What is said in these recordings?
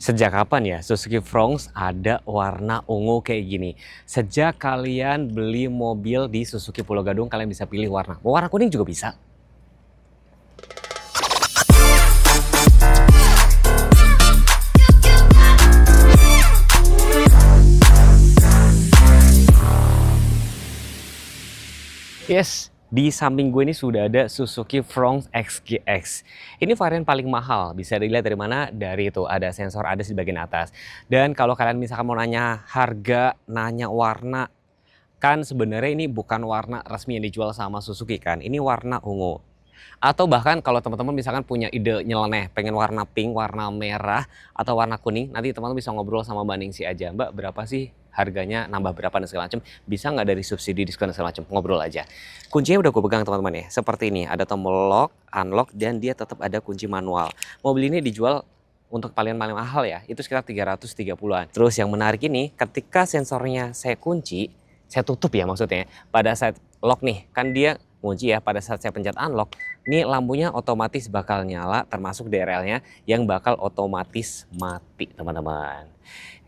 Sejak kapan ya Suzuki Fronx ada warna ungu kayak gini? Sejak kalian beli mobil di Suzuki Pulau Gadung, kalian bisa pilih warna. Mau warna kuning juga bisa. Yes, di samping gue ini sudah ada Suzuki Fronx XGX. Ini varian paling mahal, bisa dilihat dari mana? Dari itu, ada sensor ADAS di bagian atas. Dan kalau kalian misalkan mau nanya harga, nanya warna, kan sebenarnya ini bukan warna resmi yang dijual sama Suzuki kan, ini warna ungu. Atau bahkan kalau teman-teman misalkan punya ide nyeleneh, pengen warna pink, warna merah, atau warna kuning, nanti teman-teman bisa ngobrol sama Mbak Ningsi aja. Mbak, berapa sih harganya, nambah berapa dan segala macam, bisa nggak dari subsidi, diskon dan segala macam, ngobrol aja. Kuncinya udah gue pegang teman-teman ya, seperti ini, ada tombol lock, unlock, dan dia tetap ada kunci manual. Mobil ini dijual untuk paling mahal ya, itu sekitar 330-an. Terus yang menarik ini, ketika sensornya saya kunci, saya tutup ya maksudnya, pada saat lock nih, kan dia kunci ya, pada saat saya pencet unlock, ini lampunya otomatis bakal nyala, termasuk DRL-nya yang bakal otomatis mati teman-teman.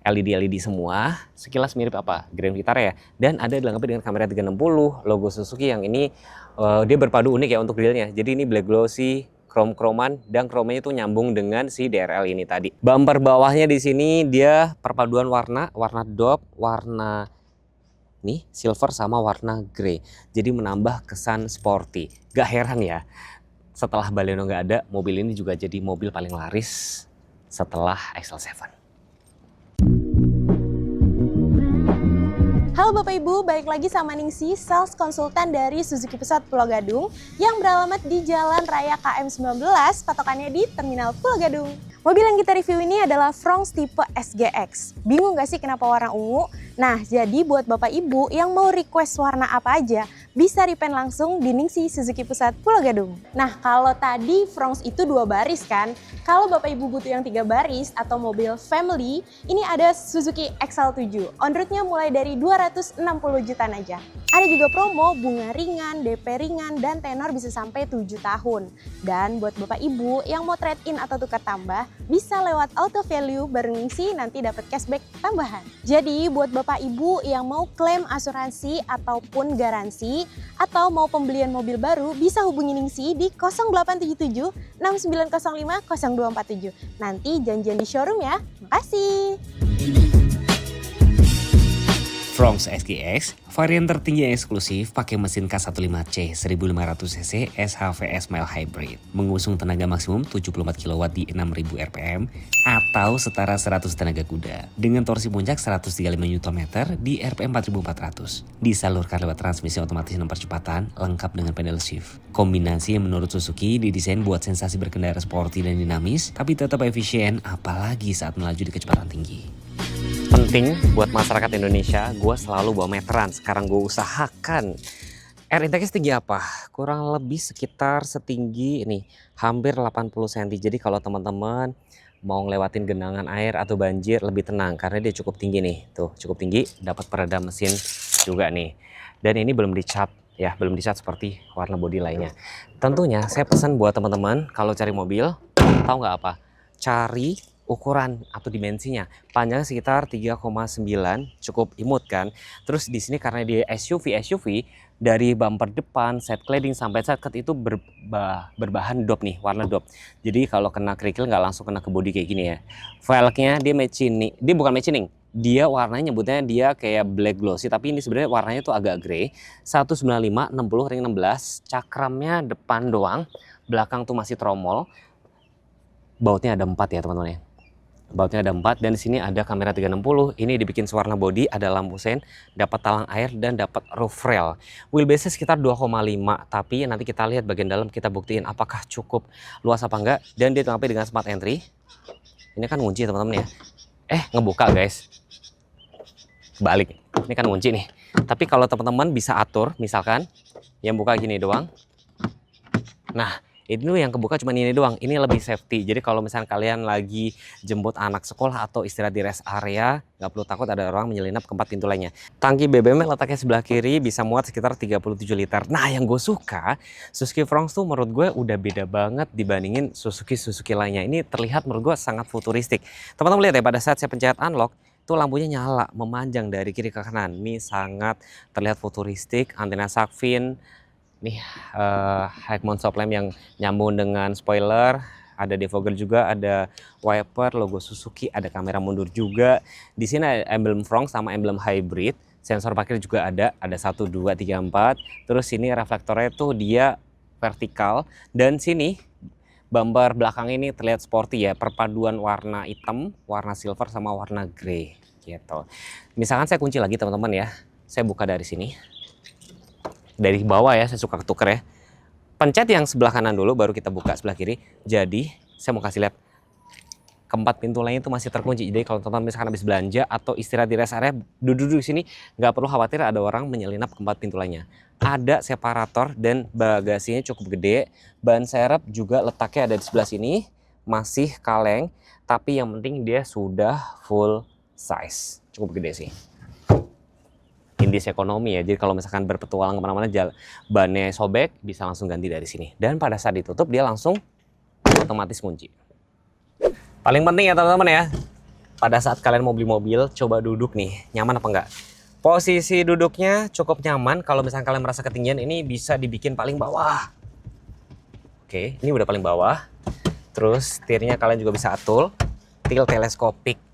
LED semua, sekilas mirip apa? Grand Vitara ya. Dan ada dilengkapi dengan kamera 360, logo Suzuki yang ini dia berpadu unik ya untuk grillnya. Jadi ini black glossy, krom-kroman, dan kromnya itu nyambung dengan si DRL ini tadi. Bumper bawahnya di sini dia perpaduan warna, warna dop, warna nih silver sama warna grey. Jadi menambah kesan sporty. Gak heran ya, setelah Baleno nggak ada, mobil ini juga jadi mobil paling laris setelah XL7. Halo Bapak Ibu, balik lagi sama Ningsi, sales konsultan dari Suzuki Pusat Pulau Gadung yang beralamat di Jalan Raya KM 19, patokannya di Terminal Pulau Gadung. Mobil yang kita review ini adalah Fronx tipe SGX. Bingung gak sih kenapa warna ungu? Nah, jadi buat Bapak Ibu yang mau request warna apa aja, bisa repaint langsung di Ningsi Suzuki Pusat Pulau Gadung. Nah, kalau tadi Fronx itu 2 baris kan, kalau Bapak Ibu butuh yang 3 baris atau mobil family, ini ada Suzuki XL7. On road-nya mulai dari 260 jutaan aja. Ada juga promo bunga ringan, DP ringan, dan tenor bisa sampai 7 tahun. Dan buat Bapak Ibu yang mau trade-in atau tukar tambah, bisa lewat auto value bareng Ningsi, nanti dapat cashback tambahan. Jadi buat Bapak Ibu yang mau klaim asuransi ataupun garansi, atau mau pembelian mobil baru, bisa hubungi Ningsi di 0877 6905 0247. Nanti janjian di showroom ya. Makasih. Fronx SGX, varian tertinggi yang eksklusif pakai mesin K15C 1500cc SHVS mild hybrid, mengusung tenaga maksimum 74 kW di 6000 rpm atau setara 100 tenaga kuda, dengan torsi puncak 135 Nm di rpm 4400. Disalurkan lewat transmisi otomatis 6 percepatan, lengkap dengan pedal shift. Kombinasi yang menurut Suzuki didesain buat sensasi berkendara sporty dan dinamis, tapi tetap efisien, apalagi saat melaju di kecepatan tinggi. Penting buat masyarakat Indonesia, gue selalu bawa meteran. Sekarang gue usahakan. Air intake setinggi apa? Kurang lebih sekitar setinggi ini, hampir 80 cm. Jadi kalau teman-teman mau ngelewatin genangan air atau banjir, lebih tenang karena dia cukup tinggi nih. Tuh, cukup tinggi, dapat peredam mesin juga nih. Dan ini belum dicat ya, belum dicat seperti warna bodi lainnya. Tentunya saya pesan buat teman-teman kalau cari mobil, tahu nggak apa? Cari ukuran atau dimensinya. Panjang sekitar 3,9, cukup imut kan. Terus di sini karena dia SUV dari bumper depan, set cladding sampai sidecut itu berbahan dop nih, warna dop. Jadi kalau kena kerikil nggak langsung kena ke bodi kayak gini ya. Velgnya dia machining, dia bukan machining. Dia warnanya nyebutnya dia kayak black glossy, tapi ini sebenarnya warnanya tuh agak grey. 195 60 ring 16, cakramnya depan doang, belakang tuh masih tromol. Bautnya ada 4 ya teman-teman ya. Bautnya ada 4 dan di sini ada kamera 360. Ini dibikin sewarna bodi, ada lampu sen, dapat talang air dan dapat roof rail. Wheelbase sekitar 2,5, tapi nanti kita lihat bagian dalam, kita buktiin apakah cukup luas apa enggak. Dan dia dilengkapi dengan smart entry. Ini kan kunci teman-teman ya. Ngebuka guys. Balik. Ini kan kunci nih. Tapi kalau teman-teman bisa atur, misalkan yang buka gini doang. Nah, Ini yang kebuka cuma ini doang. Ini lebih safety. Jadi kalau misalnya kalian lagi jemput anak sekolah atau istirahat di rest area, nggak perlu takut ada orang menyelinap ke 4 pintu lainnya. Tangki BBM letaknya sebelah kiri, bisa muat sekitar 37 liter. Nah, yang gue suka, Suzuki Fronx tuh menurut gue udah beda banget dibandingin Suzuki lainnya. Ini terlihat menurut gue sangat futuristik. Teman-teman lihat ya, pada saat saya pencet unlock, itu lampunya nyala, memanjang dari kiri ke kanan. Ini sangat terlihat futuristik, antena shark fin. Nih high mount stop lamp yang nyambung dengan spoiler, ada defogger juga, ada wiper, logo Suzuki, ada kamera mundur juga. Di sini ada emblem Fronx sama emblem hybrid. Sensor parkir juga ada 1, 2, 3, 4. Terus sini reflektornya tuh dia vertikal, dan sini bumper belakang ini terlihat sporty ya, perpaduan warna hitam, warna silver sama warna grey gitu. Misalkan saya kunci lagi teman-teman ya, saya buka dari sini. Dari bawah ya, saya suka ketuker ya. Pencet yang sebelah kanan dulu, baru kita buka sebelah kiri. Jadi, saya mau kasih lihat. Keempat pintu lainnya itu masih terkunci. Jadi kalau teman-teman misalkan habis belanja atau istirahat di rest area, duduk di sini, nggak perlu khawatir ada orang menyelinap ke 4 pintu lainnya. Ada separator dan bagasinya cukup gede. Ban serep juga letaknya ada di sebelah sini. Masih kaleng, tapi yang penting dia sudah full size. Cukup gede sih. Indis ekonomi ya, jadi kalau misalkan berpetualang kemana-mana bannya sobek, bisa langsung ganti dari sini. Dan pada saat ditutup dia langsung otomatis kunci. Paling penting ya teman-teman ya, pada saat kalian mau beli mobil, coba duduk nih, nyaman apa enggak. Posisi duduknya cukup nyaman. Kalau misalkan kalian merasa ketinggian, ini bisa dibikin paling bawah. Oke, ini udah paling bawah. Terus setirnya kalian juga bisa atur, tilt teleskopik.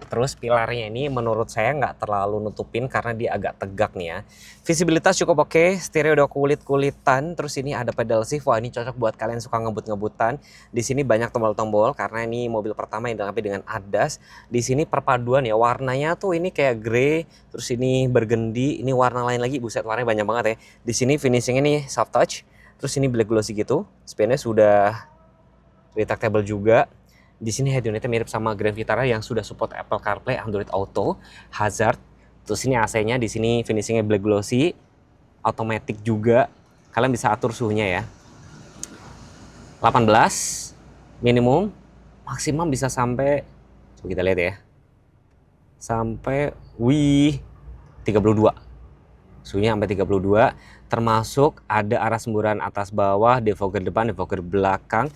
Terus pilarnya ini menurut saya nggak terlalu nutupin karena dia agak tegak nih ya. Visibilitas cukup oke, setirnya udah kulit-kulitan. Terus ini ada pedal shift, wah ini cocok buat kalian suka ngebut-ngebutan. Di sini banyak tombol-tombol karena ini mobil pertama yang dilengkapi dengan ADAS. Di sini perpaduan ya, warnanya tuh ini kayak grey, terus ini burgundy, ini warna lain lagi, buset warnanya banyak banget ya. Di sini finishingnya nih soft touch, terus ini black glossy gitu. Spinnya sudah retractable juga. Di sini head unitnya mirip sama Grand Vitara yang sudah support Apple CarPlay, Android Auto, hazard. Terus ini AC-nya di sini finishingnya black glossy, automatic juga. Kalian bisa atur suhunya ya. 18 minimum, maksimum bisa sampai, coba kita lihat ya. Sampai 32. Suhunya sampai 32, termasuk ada arah semburan atas bawah, defogger depan, defogger belakang.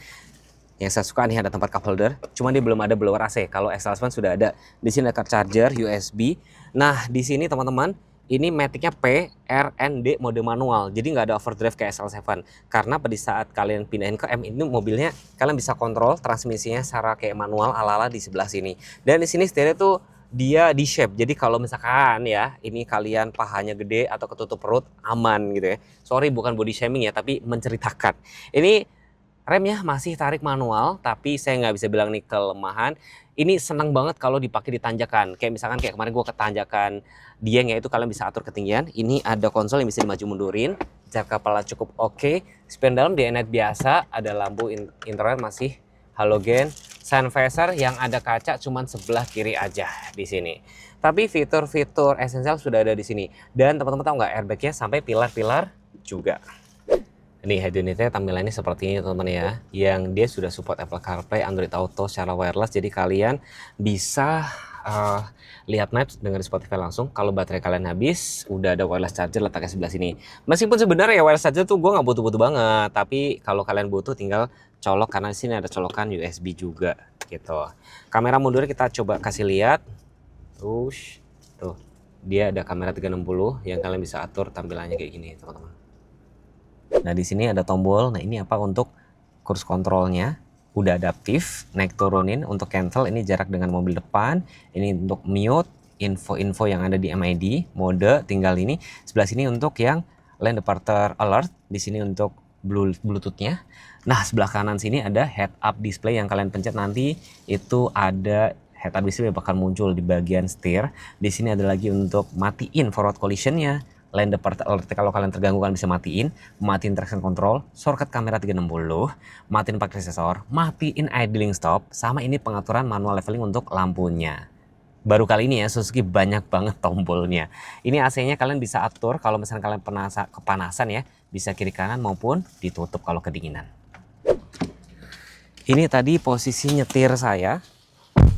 Yang saya suka nih ada tempat cup holder, cuma dia belum ada blower AC. Kalau exhaust fan sudah ada. Di sini ada car charger USB. Nah, di sini teman-teman, ini maticnya P, R, N, D mode manual. Jadi nggak ada overdrive kayak SL7. Karena pada saat kalian pindahin ke M, ini mobilnya kalian bisa kontrol transmisinya secara kayak manual ala-ala di sebelah sini. Dan di sini stereo tuh dia di shape. Jadi kalau misalkan ya, ini kalian pahanya gede atau ketutup perut, aman gitu ya. Sorry bukan body shaming ya, tapi menceritakan. Ini remnya masih tarik manual, tapi saya nggak bisa bilang nih kelemahan. Ini senang banget kalau dipakai di tanjakan. Kayak misalkan kayak kemarin gue ke tanjakan Dieng ya, itu kalian bisa atur ketinggian. Ini ada konsol yang bisa dimaju mundurin. Jarak kepala cukup oke. Spion dalam di headlight biasa. Ada lampu interior masih halogen. Sun visor yang ada kaca cuman sebelah kiri aja di sini. Tapi fitur-fitur esensial sudah ada di sini. Dan teman-teman tahu nggak, airbagnya sampai pilar-pilar juga. Ini head unitnya tampilannya seperti ini teman-teman ya, yang dia sudah support Apple CarPlay, Android Auto secara wireless, jadi kalian bisa lihat Maps dengan Spotify langsung. Kalau baterai kalian habis, udah ada wireless charger letaknya sebelah sini. Meskipun sebenarnya ya wireless charger tuh gue nggak butuh-butuh banget, tapi kalau kalian butuh tinggal colok karena di sini ada colokan USB juga gitu. Kamera mundur kita coba kasih lihat, terus tuh dia ada kamera 360 yang kalian bisa atur tampilannya kayak gini teman-teman. Nah di sini ada tombol. Nah ini apa untuk cruise controlnya? Udah adaptif, naik turunin. Untuk cancel ini jarak dengan mobil depan. Ini untuk mute, info-info yang ada di MID, mode tinggal ini. Sebelah sini untuk yang lane departure alert. Di sini untuk Bluetooth-nya. Nah sebelah kanan sini ada head up display yang kalian pencet nanti itu ada head up display yang bakal muncul di bagian setir. Di sini ada lagi untuk matiin forward collision-nya. Lane departure alert kalau kalian terganggu kalian bisa matiin traction control, shortcut kamera 360, matiin park sensor, matiin idling stop, sama ini pengaturan manual leveling untuk lampunya. Baru kali ini ya Suzuki banyak banget tombolnya. Ini AC-nya kalian bisa atur kalau misalnya kalian kepanasan ya, bisa kiri kanan maupun ditutup kalau kedinginan. Ini tadi posisi nyetir saya.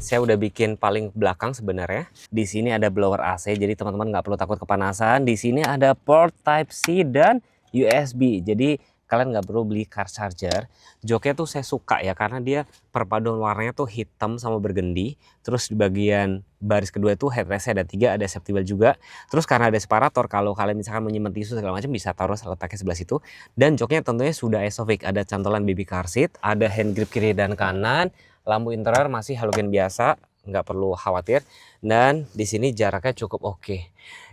Saya udah bikin paling belakang sebenarnya. Di sini ada blower AC, jadi teman-teman nggak perlu takut kepanasan. Di sini ada port Type C dan USB. Jadi kalian nggak perlu beli car charger. Joknya tuh saya suka ya, karena dia perpaduan warnanya tuh hitam sama bergendi. Terus di bagian baris kedua itu headrestnya ada 3, ada safety belt juga. Terus karena ada separator, kalau kalian misalkan mau nyimpen tisu segala macam bisa taruh letaknya sebelah situ. Dan joknya tentunya sudah Isofix, ada cantolan baby car seat, ada hand grip kiri dan kanan. Lampu interior masih halogen biasa, nggak perlu khawatir. Dan di sini jaraknya cukup oke.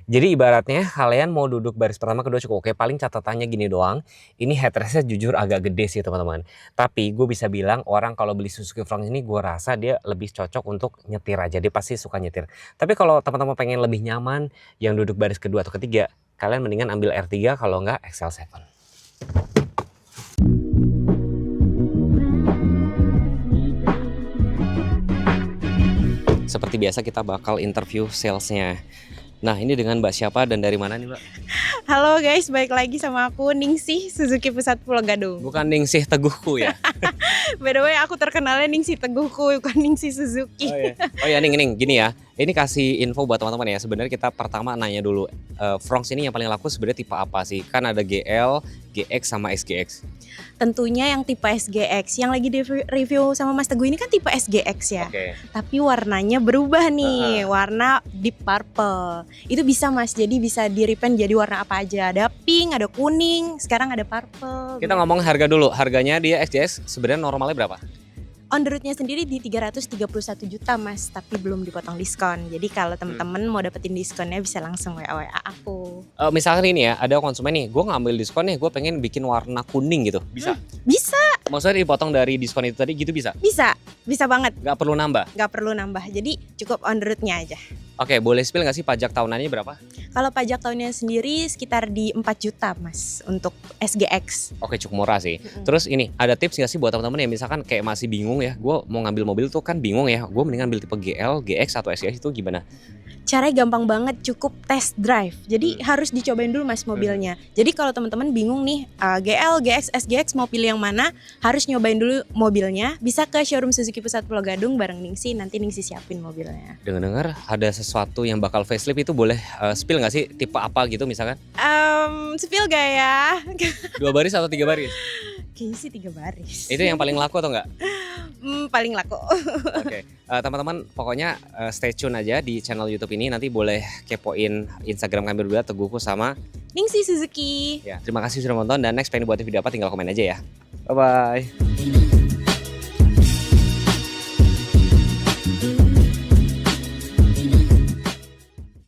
Jadi ibaratnya kalian mau duduk baris pertama, kedua cukup oke. Paling catatannya gini doang. Ini headrestnya jujur agak gede sih teman-teman. Tapi gue bisa bilang orang kalau beli Suzuki Fronx ini gue rasa dia lebih cocok untuk nyetir aja. Dia pasti suka nyetir. Tapi kalau teman-teman pengen lebih nyaman yang duduk baris kedua atau ketiga, kalian mendingan ambil R3 kalau nggak XL7. Seperti biasa kita bakal interview salesnya. Nah ini dengan Mbak siapa dan dari mana nih Mbak? Halo guys, balik lagi sama aku Ningsih Suzuki Pusat Pulau Gadung. Bukan Ningsih Teguhku ya? By the way aku terkenalnya Ningsih Teguhku, bukan Ningsih Suzuki. Oh ya Ning, gini ya. Ini kasih info buat teman-teman ya. Sebenarnya kita pertama nanya dulu, Fronx ini yang paling laku sebenarnya tipe apa sih? Kan ada GL, GX sama SGX. Tentunya yang tipe SGX. Yang lagi di review sama Mas Teguh ini kan tipe SGX ya. Oke. Tapi warnanya berubah nih, warna deep purple. Itu bisa Mas, jadi bisa di repaint jadi warna apa aja. Ada pink, ada kuning, sekarang ada purple. Kita ngomong harga dulu. Harganya dia SGX sebenarnya normalnya berapa? On the road-nya sendiri di 331 juta Mas, tapi belum dipotong diskon. Jadi kalau teman-teman mau dapetin diskonnya bisa langsung WA aku. Misalkan ini ya, ada konsumen nih, gue ngambil diskon nih, gue pengen bikin warna kuning gitu. Bisa? Bisa, Maksudnya dipotong dari diskon itu tadi gitu bisa? bisa banget. Nggak perlu nambah? Nggak perlu nambah, jadi cukup on the road-nya aja. Oke, boleh spill nggak sih pajak tahunannya berapa? Kalau pajak tahunnya sendiri sekitar di 4 juta Mas untuk SGX. Oke, cukup murah sih. Terus ini, ada tips nggak sih buat teman-teman yang misalkan kayak masih bingung ya, gue mau ngambil mobil tuh kan bingung ya, gue mendingan ambil tipe GL, GX atau SGX itu gimana? Caranya gampang banget, cukup test drive. Jadi harus dicobain dulu Mas mobilnya. Jadi kalau teman-teman bingung nih GL, GX, SGX mau pilih yang mana, harus nyobain dulu mobilnya. Bisa ke showroom Suzuki Pusat Pulau Gadung bareng Ningsih, nanti Ningsih siapin mobilnya. Dengar-dengar ada sesuatu yang bakal facelift itu boleh spill nggak sih tipe apa gitu misalkan? Spill gak ya? 2 baris atau 3 baris? Kayaknya sih 3 baris. Itu yang paling laku atau enggak? Paling laku. Oke, teman-teman pokoknya stay tune aja di channel YouTube ini. Nanti boleh kepoin Instagram kami berdua, Teguhku sama Ningsih Suzuki. ya. Terima kasih sudah nonton dan next pengen buatin video apa tinggal komen aja ya. Bye bye.